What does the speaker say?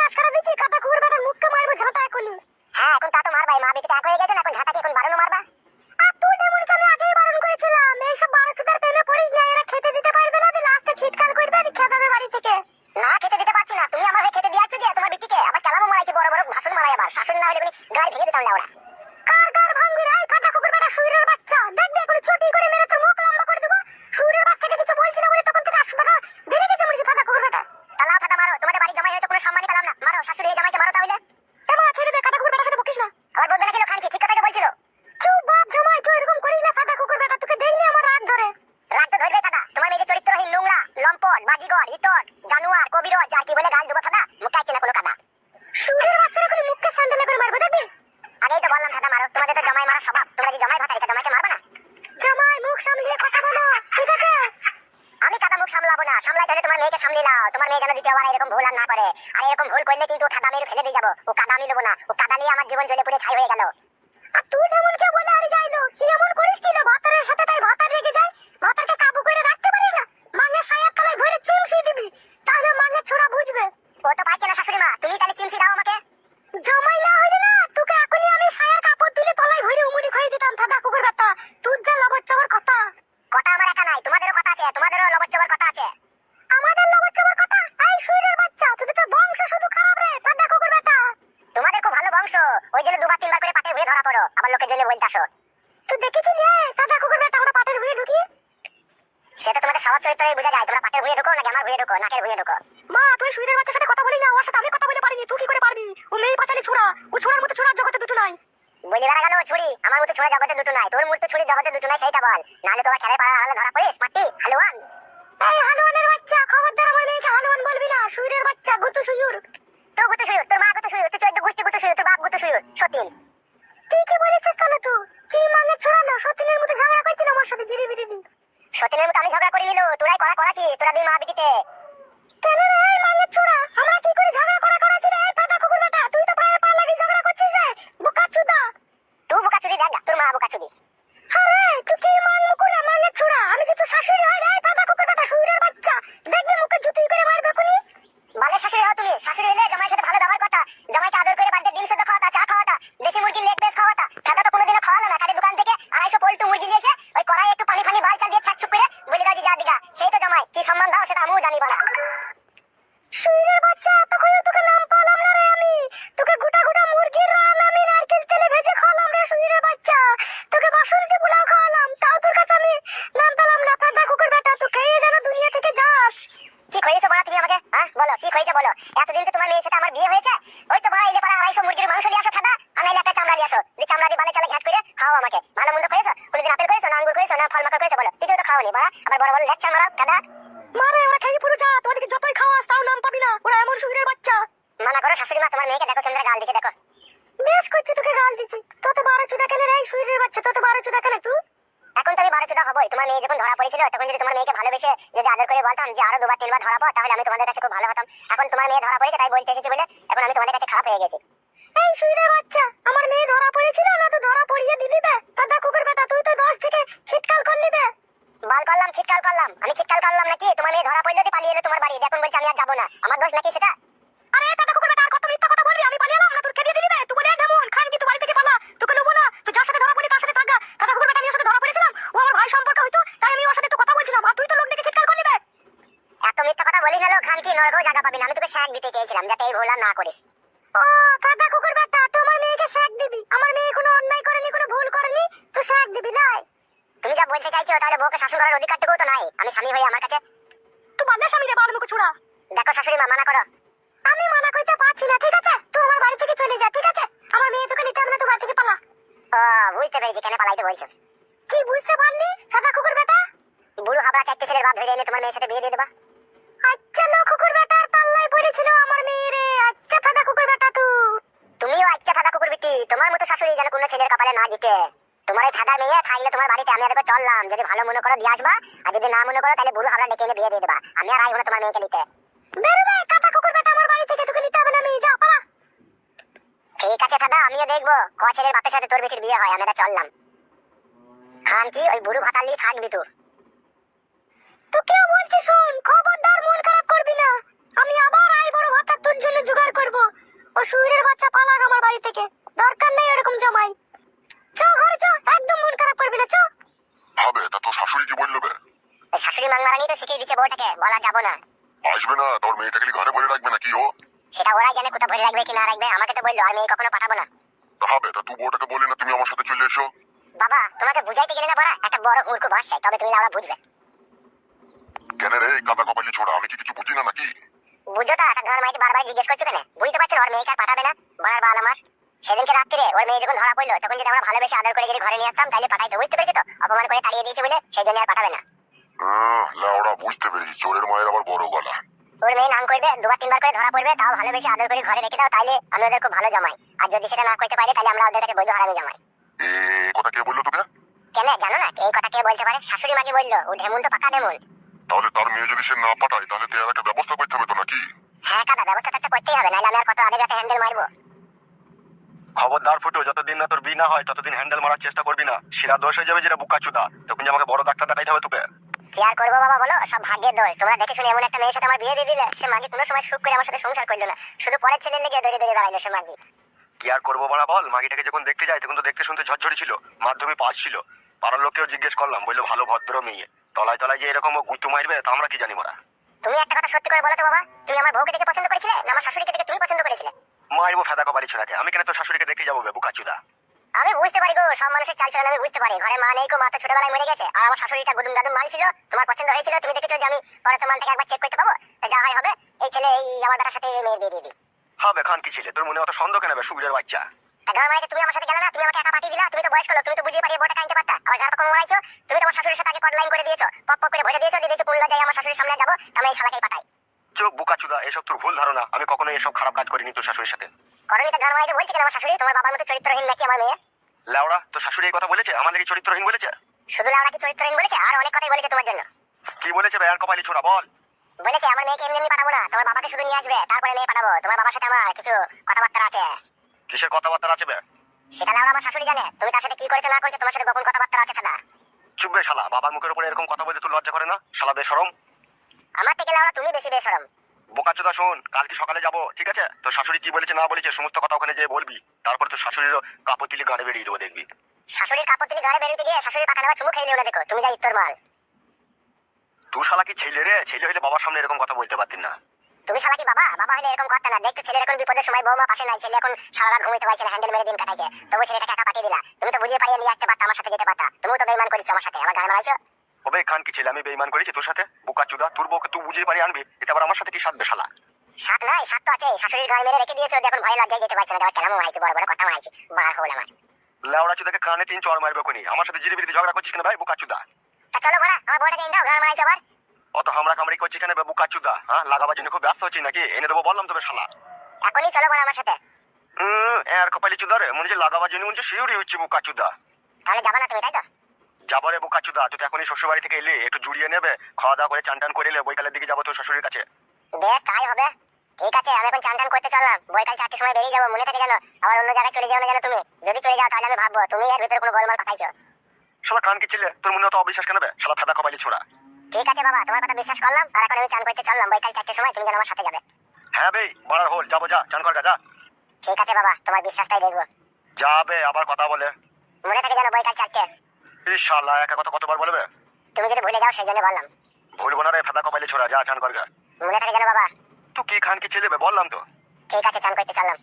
মুখে আশকারা দিচ্ছি, কাটা কুকুর বেটার মুখকে মারবো ঝাঁটা এখনই। হ্যাঁ এখন তা তো মারবাই, মা বেটিতে এক হয়ে গেছে না, এখন ঝাঁটাকে এখন বারণ মারবা। আর তুই এমনকি আমি আগেই বারণ করেছিলাম, এইসব বারো চুদার প্রেমে পড়িস না, এরা খেতে দিতে পারবে না, লাস্টে ছিটকাল করবে আর খেদাবে বাড়ি থেকে। না খেতে দিতে পারছি না, তুমি আমার হয়ে খেতে দিয়াচ্ছ যে তোমার বেটিকে, আবার চালামও মারাইছি, বড় বড় ভাষণ মারাই, আবার শাসন না হলে তুমি গাড়ি ভেঙে দিতাম না ওরা। কার গার ভাঙবি রে কাটা কুকুর বেটা শুয়োরের বাচ্চা, দেখবি এখন চটি করে মেরে তোর মুখ লম্বা করে দেবো। শুয়োরের বাচ্চাকে কিছু বলছি না বলে তখন থেকে আসবাটা বেড়ে গেছে মুরগি ফাটা কুকুর বেটা। তালাও ফাটা মারো, তোমাদের বাড়ি জামাই হয়তো কোনো সম্মানই পেলাম না, মারো শাশুড়ি জামাইকে মারো তাহলে। এমন ছেড়ে দে, কাটা কুকুর বেটার সাথে বকিস না। আবার বলবে না কেন, খান কি ঠিক কথাই তো বলছিল। চুপ বাপ জামাই, তুই এরকম করিস না, ফাটা কুকুর বেটা তোকে দেখলে আমার রাগ ধরে। রাগ তো ধরবে ফাটা, তোমার মেয়ে যে চরিত্রহীন, নোংরা, লম্পট, বাজিগর, ইতর, জানোয়ার, কবিরজ, আর কি বলে গাল দেবো ফাটা, মুখে আছে না কোনো কাদা। শুয়োরের বাচ্চারা করে মুখকে স্যান্ডেলে করে মারবো দেখবি। আগেই তো বললাম ফাটা মারো, তোমাদের তো জামাই মারা স্বভাব, তোমরা যে জামাই ভাতা, এটা জামাইকে মারবে না। জামাই মুখ সামলিয়ে কথা বলো, ঠিক আছে? আমি কাদা মুখ সামলাবো না, সামলাইতে হলে তোমার মেয়েকে সামলে নাও, তোমার মেয়ে যেন দ্বিতীয়বার এরকম ভুল আর না করে। আর এরকম ভুল করলে কিন্তু কাদা মেরে ফেলে দিয়ে যাবো, ও কাদা আমি নেবো না, ও কাদা নিয়ে আমার জীবন জ্বলে পুড়ে ছাই হয়ে গেল। আর তুই এমন কে বলে আর যাইলো, কি এমন করিস কি লো ভাতারের সাথে, তাই ভাতার রেগে যায়, ভাতারকে কাবু করে রাখতে পারিস না, মাঙে সায়ার তলায় ভরে চিমসি দিবি, তাহলে মাঙে ছোড়া বুঝবে। ও তো পাইছে না শাশুড়ি মা, তুমি তাহলে চিমসি দাও আমাকে। জামাই না হইলে না তোকে এখনই আমি সায়ার কাপড় তুলে তলায় ভরে উমুড়ি খাইয়ে দিতাম ফাটা কুকুর বেটা, তোর যা লবর চবর কথা। কথা আমার একা নাই, তোমাদেরও কথা আছে, তোমাদেরও লবচ্চবার কথা আছে। আমাদের লবর চবর কথা? এই শুয়োরের বাচ্চা, তোদের তো বংশ শুধু খারাপ রে ফাটা কুকুর বেটা। তোমাদের খুব ভালো বংশ, ওই জন্য দুবার তিনবার করে পাটের ভুঁয়ে ধরা পড়ো, আবার লোকের জন্য বলতে আসো। তুই দেখেছিলি ফাটা কুকুর বেটা আমরা পাটের ভুঁয়ে ঢুকি? সেটা তোমাদের স্বভাব চরিত্রই বোঝা যায়, তোমরা পাটের ভুঁয়ে ঢুকো নাকি আমার ভুঁয়ে ঢুকো, নাকের ভুঁয়ে ঢুকো। মা তুই শুয়োরের বাচ্চার সাথে কথা বলি না, ওর সাথে আমি কথা বলে পারিনি, তুই কি করে পারবি? ও মেয়ে পাঁচালি ছোড়া, ও ছোড়ার মতো ছোড়ার জগতে দুটো নাই। বলি বেড়া গেল ছুরি, আমার মতো ছুরি জগতে দুটো নাই, তোর মতো ছুরি জগতে দুটো নাই, সেইটা বল, নাহলে তোমার খেলে পাড়া আড়ালে ধরা পড়িস মাটি হালুয়ান। এই হালুয়ানের বাচ্চা, খবরদার আমার মেয়েকে হালুয়ান বলবি না, শুয়োরের বাচ্চা গুতু শুয়োর। তোর গুতো শুয়ুর, তোর মা গুতো শুয়ুর, তুই 14 গোষ্ঠী গুতো শুয়ুর, তোর বাপ গুতো শুয়ুর, সতীন। তুই কি বলেছিস তাহলে? তুই কি মানে ছড়ালো সতীনের মতো ঝগড়া করছিল আমার সাথে জিরি বিরি দি। সতীনের মতো আমি ঝগড়া করে নিলো, তোরাই করাছি, তোরা দুই মা বিটিতে। কেন রে এই মানে ছড়া, আমরা কি করে ঝগড়া করাছি রে এই ফাটা কুকুর বেটা? তুই তো পায়ে পা লাগি ঝগড়া করছিস রে বোকাচুদা। তুই বোকাচুদি দেখ, তোর মা বোকাচুদি। আরে তুই কি মান মুকুরে মানে ছড়া, আমি যে তোর শাশুড়ি হয় রে এই ফাটা কুকুর বেটা শুয়োরের বাচ্চা, দেখবি মুখে জুতি করে মারবে কোনি। বালে শাশুড়ি হও তুমি, শাশুড়ি হলে জামাইয়ের সাথে ভালো ব্যবহার করতা, জামাইকে আদর করে বাড়িতে ডিম সেদ্ধ খাওয়াতা, চা খাওয়াতা, দেশি মুরগির লেগ পিস খাওয়াতা, খাতা তো কোনোদিনও খাওয়ালো না, খালি দোকান থেকে 250 পোল্ট্রি মুরগি নিয়ে এসে ওই কড়াই একটু পানি ফানি বাল চাল দিয়ে ছাক ছুক করে বলে দাও যে যা দিগা, সেই তো জামাই, কি সম্মান দাও সেটা আমিও জানি বলা। শুয়োরের বাচ্চা, তখন তোকে নাম পালাম না রে আমি, তোকে গোটা গোটা মুরগির রান আমি নারকেল তেলে ভেজে খাওয়ালাম রে শুয়োরের বাচ্চা, তোকে বাসন্তী পোলাও খাওয়ালাম, তাও তোর কাছে আমি নাম পেলাম না ফাটা কুকুর বেটা, তুই খেয়ে যেন দুনিয়া থেকে যাস। কি খইয়েছো বলা তুমি আমাকে, হ্যাঁ বলো কি খইয়েছো বলো। এতদিন তো তোমার মেয়ের সাথে আমার বিয়ে হয়েছে, ওই তো বড় এলে পাড়া 250 মুরগির মাংস নিয়ে আসো খাদা, আনাইলে একটা চামড়া নিয়ে আসো, যে চামড়া দিয়ে বালে চালে ঘাট করে খাও আমাকে। ভালো মন্দ খইয়েছো, কোনোদিন আপেল খইয়েছো না আঙ্গুর খইয়েছো না ফল মাখা খইয়েছো বলো, কিছু তো খাওনি বড়া, আবার বড় বড় লেকচার মারো খাদা। মারে ওরা খেয়ে পুরো যা, তোদেরকে যতই খাওয়াস তাও নাম পাবি না, ওরা এমন শুয়োরের বাচ্চা। মানা করো শাশুড়ি মা, তোমার মেয়েকে দেখো কেন্দ্রে গাল দিচ্ছে দেখো। বেশ করছি, তোকে গাল দিচ্ছি, তত 12 চুদা কেন রে এই শুয়োরের বাচ্চা, তত 12 চুদা কেন তুই? এখন তো আমি 12 চোদা হবই, তোমার মেয়ে যখন ধরা পড়েছিল তখন যদি তোমার মেয়েকে ভালোবেসে যদি আদর করে বলতাম যে আরো দুবার তিনবার ধরা পড়, তাহলে আমি তোমাদের কাছে খুব ভালো হতাম। এখন তোমার মেয়ে ধরা পড়েছে তাই বলতে এসেছি বলে এখন আমি তোমাদের কাছে খারাপ হয়ে গেছি। এই শুয়োরের বাচ্চা, আমার মেয়ে ধরা পড়েছিল না তো ধরা পড়িয়ে দিলি বে ফাটা কুকুর বেটা, তুই তো 10 থেকে খিটকাল করলি বে। বাল করলাম খিটকাল করলাম, আমি খিটকাল করলাম নাকি? তোমার মেয়ে ধরা পড়লে পালিয়ে এলো তোমার বাড়ি, এখন বলছি আমি আর যাবো না, আমার দোষ নাকি সেটা? আরে ফাটা কুকুর বেটা, আর কত মিথ্যা কথা বলবি? আমি পালিয়ে এলাম না তোর খেদিয়ে দিলি বে, তুই বলে ঢেমন খান কি তুই বাড়ি থেকে পালা, তোকে নেবো না, তুই যার সাথে ধরা পড়লি তার সাথে থাকা। ফাটা কুকুর বেটা আমি ওর সাথে ধরা পড়েছিলাম, ও আমার ভাই সম্পর্ক হইতো, তাই আমি ওর সাথে একটু কথা বলছিলাম, আর তুই তো লোক দেখে খিটকাল করলি বে। এত মিথ্যা কথা বলি না, খান কি নরকেও জায়গা পাবি না, আমি তোকে শ্যাক দিতে চেয়েছিলাম যাতে এই ভুল আর না করিস। ও ফাটা কুকুর বেটা, তুই আমার মেয়েকে শ্যাক দিবি? আমার মেয়ে কোনো অন্যায় করেনি, কোনো ভুল করেনি, তুই শ্যাক দিবি লাই? তুমি যা বলতে চাইছো তাহলে বউকে শাসন করার অধিকারটুকুও তো নাই, আমি স্বামী হই আমার কাছে। তুই বাল্যা স্বামী রে, বাল মুখ ছুড়া। দেখো শাশুড়ি মা, মানা করো। আমি মানা করতে পারছি না, ঠিক আছে? তুই আমার বাড়ি থেকে চলে যা, ঠিক আছে? আমার মেয়ে তোকে নিতে হবে না, তুই বাড়ি থেকে পালা। ও বুঝতে পেরেছি কেন পালাইতে বলছো। কি বুঝতে পারলি ফাটা কুকুর বেটা? বুড়ো হাবড়া 4টে ছেলের বাপ ধরে এনে তোমার মেয়ের সাথে বিয়ে দিয়ে দেবা। আচ্ছা লো কুকুর বেটার পাল্লায় পড়েছিল আমার মেয়ে রে, আচ্ছা ফাটা কুকুর বেটা তুমিও আচ্ছা ফাদা কুকুর বিটি, তোমার মতো শাশুড়ি যেন কোনো ছেলের কপালে না জিতে। তোমার এই ফাদার মেয়ে থাকলে তোমার বাড়িতে আমি আরেকবার চললাম, যদি ভালো মনে করো দিয়ে আসবা, আর যদি না মনে করো তাহলে বুড়ো হাবড়া ডেকে এনে বিয়ে দিয়ে দেবা, আমি আর আইব না তোমার মেয়েকে নিতে। বেরোবে কাটা কুকুর বেটা আমার বাড়ি থেকে, তোকে নিতে হবে না, আমি যাও পালা। ঠিক আছে ফাদা, আমিও দেখবো ক ছেলের বাপের সাথে তোর বেটির বিয়ে হয়, আমি এটা চললাম। খান কি ওই বুড়ো ভাতালি থাকবি তুই? তোকে বলছি শোন, খবরদার মন খারাপ করবি না, আমি আবার আই বড় ভাতা তোর জন্য জোগাড় করব। শুয়োরের বাচ্চা পালাক আমার বাড়ি থেকে, দরকার নেই এরকম জামাই। চ ঘরে চ, একদম মন খারাপ করবি না, চ। হবে তা তোর শাশুড়ি কি বললো বে? শাশুড়ি মাংমারানি তো শিখিয়ে দিচ্ছে বউটাকে, বলা যাবো না। আসবে না? তোর মেয়েটাকে কি ঘরে বলে রাখবে নাকি ও? সেটা ওরাই জানে কোথা ভরে রাখবে কি না রাখবে, আমাকে তো বললো আর মেয়ে কখনো পাঠাবো না। তা হবে তা তুই বউটাকে বললি না তুমি আমার সাথে চলে এসো? বাবা তোমাকে বুঝাইতে গেলে না বড়া একটা বড় হুড়কু ভাষায়, তবে তুমি লাউড়া বুঝবে। কেন রে কাদা কপালি ছোড়া, আমি কি কিছু বুঝি না নাকি? বুঝো তা একটা ঘর মাইতে বারবার জিজ্ঞেস করছো কেন? বুঝতে পারছো না ওর মেয়েকে আর পাঠাবে না? বড়ার বাল আমার। সেদিনকে রাত্রিরে ওর মেয়ে যখন ধরা পড়লো তখন যদি আমরা ভালোবেসে আদর করে যদি ঘরে নিয়ে আসতাম তাহলে পাঠাইতো, বুঝতে পেরেছো তো? অপমান করে তাড়িয়ে দিয়েছে বলে সেই জন্য আর পাঠাবে না। লাউড়া বুঝতে পেরেছি, চোরের মায়ের আবার বড় গলা। ওর মেয়ে নাম করবে, দুবার তিনবার করে ধরা পড়বে, তাও ভালোবেসে আদর করে ঘরে রেখে দাও, তাহলে আমি ওদের খুব ভালো জামাই। আর যদি সেটা না করতে পারি তাহলে আমরা ওদের কাছে বৈধ হারামি জামাই। এ কথা কে বললো তোকে? কেন জানো না এই কথা কে বলতে পারে? শাশুড়ি মাকে বললো, ও ঢেমুন তো পাকা ঢেমুন। তাহলে তার মেয়ে যদি সে না পাঠায় তাহলে তো এর একটা ব্যবস্থা করতে হবে তো নাকি? হ্যাঁ কাদা, ব্যবস্থা তো একটা করতেই হবে, নাহলে আমি আর কত আগে রাতে হ্যান্ডেল মারবো। খবরদার ফুটো, যতদিন না তোর বি না হয় ততদিন হ্যান্ডেল মারার চেষ্টা করবি না। শিরা দোষ হয়ে যাবে যেটা বুকাচুদা, তখন যে আমাকে বড় ডাক্তার দেখাইতে হবে তোকে। কি আর করবো বাবা বলো, সব ভাগ্যের দোষ। তোমরা দেখে শুনে এমন একটা মেয়ের সাথে আমার বিয়ে দিয়ে দিলে, সে মাগি কোনো সময় সুখ করে আমার সাথে সংসার করলো না, শুধু পরের ছেলের লেগে দৌড়ে দৌড়ে বেড়াইলো সে মাগি। কি আর করবো বড়া বল, মাগিটাকে যখন দেখতে যাই তখন তো দেখতে শুনতে ঝরঝরি ছিল, মাধ্যমিক পাস ছিল। পাড়ার লোককেও জিজ্ঞেস করলাম, বললো ভালো ভদ্র মেয়ে। তলায় তলায় যে এরকম ও গুঁতো মারবে তা আমরা কি জানি মোরা। তুমি একটা কথা সত্যি করে বলো তো বাবা, তুমি আমার বউকে দেখে পছন্দ করেছিলে না আমার শাশুড়িকে দেখে তুমি পছন্দ করেছিলে? মারবো ফেদা কপালি ছোড়াকে, আমি কেন তোর শাশুড়িকে দেখে যাবো বে বুকাচুদা? আমি বুঝতে পারি গো, সব মানুষের চালচলন আমি বুঝতে পারি। ঘরে মা নেই গো, মা তো ছোটবেলায় মরে গেছে। আর আমার শাশুড়িটা গুদুম গাদুম মাল ছিল, তোমার পছন্দ হয়েছিল, তুমি দেখেছো যে আমি পরে তো মালটাকে একবার চেক করতে পাবো। তা যা হয় হবে, এই ছেলে এই আমার বেটার সাথে এই মেয়ের বিয়ে দিয়ে দিই। হবে খান কি ছিলে, তোর মনে অত সন্দেহ কেন বে সুবিধার বাচ্চা? তা ঘর মারাইতে তুমি আমার সাথে গেলে না, তুমি আমাকে একা পাঠিয়ে দিলা। তুমি তো বয়স করলো, তুমি তো বুঝিয়ে পারিয়ে বড়টা কাইতে পারতা। আমার ঘর পাকা মরাইছো, তুমি তোমার শাশুড়ির সাথে আগে কট লাইন করে দিয়েছো, পক পক করে ভরে দিয়েছো, দিয়ে দিয়েছো কোনলা যাই আমার শাশুড়ির সামনে যাবো, আমি এই শালাকেই পাঠাই। চুপ বুকাচুদা, এসব তোর ভুল ধারণা, আমি কখনোই এসব খারাপ কাজ করিনি তোর শাশুড়ির সাথে। করণীতে ঘর মারাইতে বলছি কেন আমার শাশুড়ি? তোমার বাবার মতো চরিত্রহীন নাকি আমার মেয়ে? লেওড়া, তোর শাশুড়ি এই কথা বলেছে? আমার লাগি চরিত্রহীন বলেছে? শুধু লাউড়া কি চরিত্রহীন বলেছে, আর অনেক কথাই বলেছে তোমার জন্য। কি বলেছে বে আর কপালি ছোড়া বল? বলেছে আমার মেয়েকে এমনি এমনি পাঠাবো না, তোমার বাবাকে শুধু নিয়ে আসবে, তারপরে মেয়ে পাঠাবো। তোমার বাবার সাথে আমার কিছু কথাবার্তা আছে। কিসের কথাবার্তা আছে বে? সেটা লাউড়া আমার শাশুড়ি জানে। তুমি তার সাথে কি করেছো না করেছো, তোমার সাথে গোপন কথাবার্তা আছে খাদা। চুপ বে শালা, বাবার মুখের উপরে এরকম কথা বলতে তোর লজ্জা করে না শালা বেশরম? আমার থেকে লাউড়া তুমি বেশি বেশরম। বোকাচোদা শোন, কালকে সকালে যাবো ঠিক আছে? তোর শাশুড়ি কি বলেছে না বলেছে সমস্ত কথা ওখানে যেয়ে বলবি, তারপর তোর শাশুড়িরও কাপতিলি গাড়ে বেরিয়ে দেবো দেখবি। শাশুড়ির কাপড় গাড়ি বেরোতে গিয়ে শাশুড়ির পাকা নেওয়া চুমু খেয়ে না দেখো, তুমি যা ইত্তর মাল। তুই শালা কি ছেলে রে? ছেলে হলে বাবার সামনে এরকম কথা বলতে পারতিস না। তুমি শালা কি বাবা? বাবা হলে এরকম করতে না। দেখছো ছেলের এখন বিপদের সময়, বৌমা পাশে নাই, ছেলে এখন সারা রাত ঘুমাইতে পারছে না, হ্যান্ডেল মেরে দিন কাটাইছে, তবু ছেলেটাকে একা পাঠিয়ে দিলা। তুমি তো বুঝিয়ে পারিয়ে নিয়ে আসতে পারতা, আমার সাথে যেতে পারতা। তুমিও তো বেইমান করেছো আমার সাথে, আমার ঘরে মারাইছো। ওবে খান কি ছেলে, আমি বেইমান করেছি তোর সাথে? বোকাচোদা, তোর বউকে তুই বুঝিয়ে পারি আনবি, এটা আবার আমার সাথে কি সাধবে শালা? সাত নাই, সাত তো আছে। শাশুড়ির গায়ে মেরে রেখে দিয়েছো, এখন ভয় লজ্জায় যেতে পারছো না। দেওয়ার কেলামও হয়েছে, বড় বড় কথা হয়েছে, বাড়া হল আমার। লেওড়া চোদাকে কানে 3 চড় মারবে কোনি, আমার সাথে জিরিবিরিতে ঝগড়া করছিস কেন ভাই বোকাচোদা? তা চলো বড়া, আমার বড়টাকে এনে দাও, ঘর মারাইছো আবার। অত হামরা কামড়ি করছিস কেন বে বোকাচোদা? হ্যাঁ, লাগাবার জন্য খুব ব্যস্ত হচ্ছিস নাকি? এনে দেবো বললাম তবে শালা। এখনই চলো বড়া আমার সাথে। আর কপালি চুদারে মনে হচ্ছে লাগাবার জন্য মনে হচ্ছে শিউরি হচ্ছে বোকাচোদা। তাহলে যাবা না তুমি, তাই তো? যাবো রে বোকাচোদা, তুই তো এখনই শ্বশুর বাড়ি থেকে এলি, একটু জুড়িয়ে নেবে, খাওয়া দাওয়া করে চান টান করে এলে বৈকালের দিকে যাবো তোর শাশুড়ির কাছে। বেশ তাই হবে। ঠিক আছে, আমি এখন চান টান করতে চললাম, বৈকাল 4টার সময় বেরিয়ে যাবো। মনে থাকে যেন, আবার অন্য জায়গায় চলে যাও না যেন তুমি। যদি চলে যাও তাহলে আমি ভাববো তুমি এর ভিতরে কোনো গোলমাল পাকাইছো। শালা কান কি ছিলে, তোর মনে অত অবিশ্বাস কেন বে শালা ফেদা কপালি ছোড়া? ঠিক আছে বাবা, তোমার কথা বিশ্বাস করলাম। আর এখন আমি চান করতে চললাম, বৈকাল 4টার সময় তুমি যেন আমার সাথে যাবে। হ্যাঁ বে বড়ার হোল, যাবো যা, চান কর যা। ঠিক আছে বাবা, তোমার বিশ্বাসটাই দেখবো। যাবে আবার কথা বলে। মনে থাকে যেন বৈকাল 4টে। এই শালা একা কথা কতবার বলবে? তুমি যদি ভুলে যাও সেই জন্য বললাম। ভুলবো না রে ফেদা কপালি ছোড়া, যা চান কর গা। মনে থাকে যেন বাবা। তুই কি খান কি ছেলে বে বললাম তো। ঠিক আছে, চান করতে চললাম।